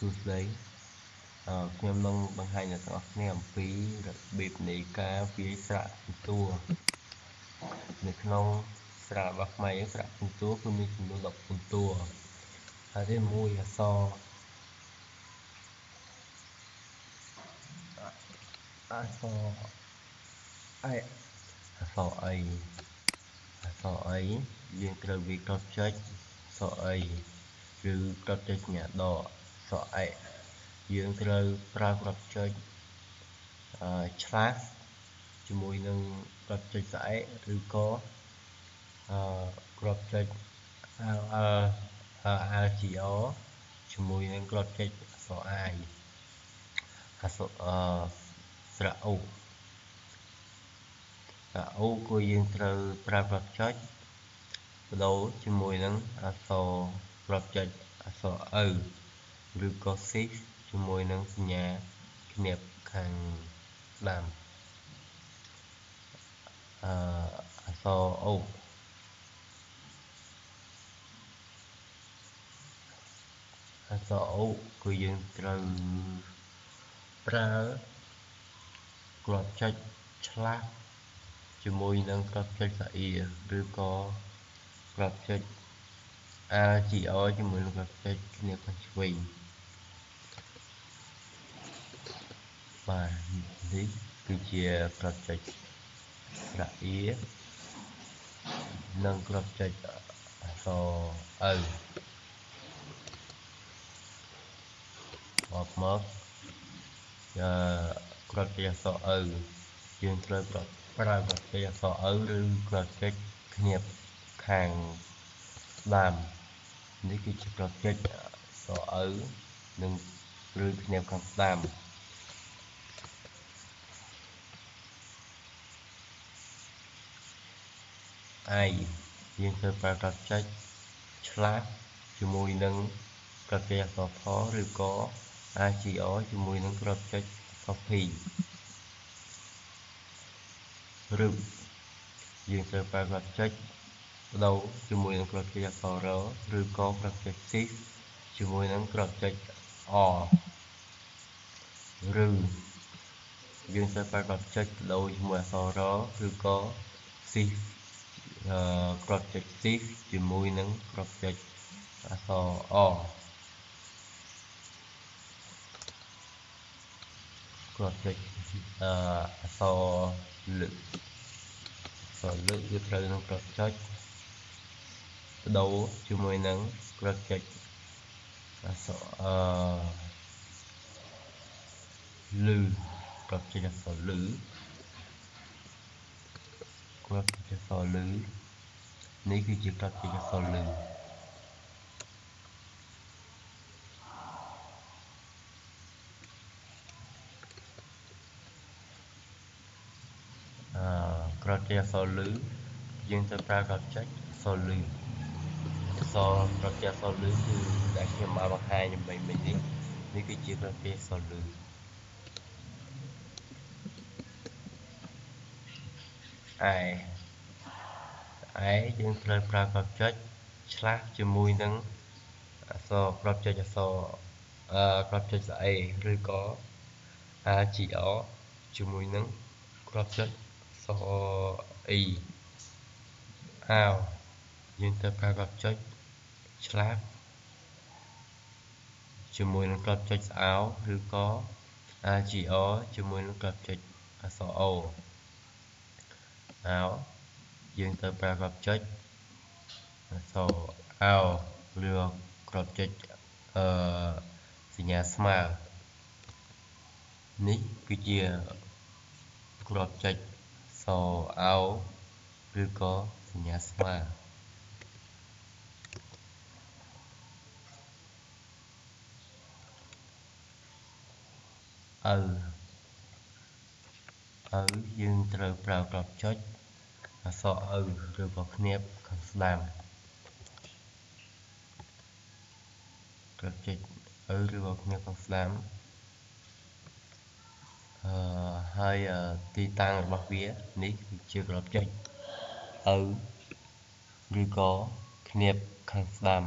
សួស្តីខ្ញុំនឹងបង្ហាញដល់អ្នកគ្នាអំពីរបៀបនៃការវាយស្រៈពិន្ទុនៅក្នុងស្រៈរបស់ខ្មែរយើងស្រៈពិន្ទុគឺមានចំនួន10ពិន្ទុហើយទី1អក្សរអីយើងត្រូវវាយគ្រាប់ចុចអក្សរអីឬគ្រាប់ចុចសញ្ញាដកអក្សរអិយើងត្រូវប្រើគ្រាប់ចុចឆ្លាស់ជាមួយនឹងគ្រាប់ចុចស្អែកឬក៏គ្រាប់ចុច RGO ជាមួយនឹងគ្រាប់ចុចអក្សរ I អក្សរស្រៈអូគឺយើងត្រូវប្រើគ្រាប់ចុចបដូរជាមួយនឹងអក្សរគ្រាប់ចុចអក្សរ O ឬក៏ shift ជាមួយនឹងសញ្ញាគណៀបខាងស្ដាំអក្សរ O គឺយើងត្រូវប្រើគ្រាប់ចុចឆ្លាស់ជាមួយនឹងគ្រាប់ចុចសាអ៊ីឬក៏គ្រាប់ចុច RGO ជាមួយនឹងគ្រាប់ចុចគ្នាខាងឆ្វេងបាទនេះគឺជាគ្រាប់ចុចស្រៈអ៊ីនិងគ្រាប់ចុចអក្សរ O មកគ្រាប់ចុចអក្សរ O យើងត្រូវប្រើគ្រាប់ចុចអក្សរ O ឬគ្រាប់ចុចគ្នាខាងស្ដាំនេះគឺជាគ្រាប់ចុចអក្សរ O និងឬគ្នាខាងស្ដាំយើងត្រូវប្រើគ្រាប់ចុចឆ្លាស់ជាមួយនឹងគ្រាប់ចុចអក្សរ ផឬក៏ RGO ជាមួយនឹងគ្រាប់ចុចអក្សរ P ឬយើងត្រូវប្រើគ្រាប់ចុចបដូរជាមួយនឹងគ្រាប់ចុចអក្សរ R ឬក៏គ្រាប់ចុច Shift ជាមួយនឹងគ្រាប់ចុច R ឬយើងត្រូវប្រើគ្រាប់ចុចបដូរជាមួយអក្សរ R ឬក៏ Shift គ្រាប់ចុច Shift ជាមួយនឹងគ្រាប់ចុចអក្សរ R គ្រាប់ចុចអក្សរលើកវាត្រូវនឹងគ្រាប់ចុចបដូរជាមួយនឹងគ្រាប់ចុចអក្សរលឺគ្រាប់ចុចអក្សរលឺគ្រាប់ចុចអក្សរលឺនេះគឺជាគ្រាប់ចុចអក្សរលឺគ្រាប់ចុចអក្សរលឺយើងត្រូវប្រើគ្រាប់ចុចអក្សរលឺគ្រាប់ចុចអក្សរលឺគឺដែលខ្ញុំបានបង្ហាញមិញនេះគឺជាគ្រាប់ចុចអក្សរលឺយើងត្រូវប្រើគ្រាប់ចុចឆ្លាស់ជាមួយនឹងអក្សរគ្រាប់ចុចអក្សរគ្រាប់ចុចស្អេឬក៏ RGO ជាមួយនឹងគ្រាប់ចុចអក្សរ E យើងត្រូវប្រើគ្រាប់ចុចឆ្លាស់ជាមួយនឹងគ្រាប់ចុចស្អោឬក៏ RGO ជាមួយនឹងគ្រាប់ចុចអក្សរ O យើងត្រូវប្រើគ្រាប់ចុចអក្សរ O ឬគ្រាប់ចុចសញ្ញាស្មើនេះគឺជាគ្រាប់ចុចអក្សរ O ឬក៏សញ្ញាស្មើយើងត្រូវប្រើគ្រាប់ចុចអក្សរ O ឬក៏គណៀបខាងស្ដាំគ្រាប់ចុច O ឬក៏គណៀបខាងស្ដាំហើយទីតាំងរបស់វានេះគឺជាគ្រាប់ចុច O ឬក៏គណៀបខាងស្ដាំ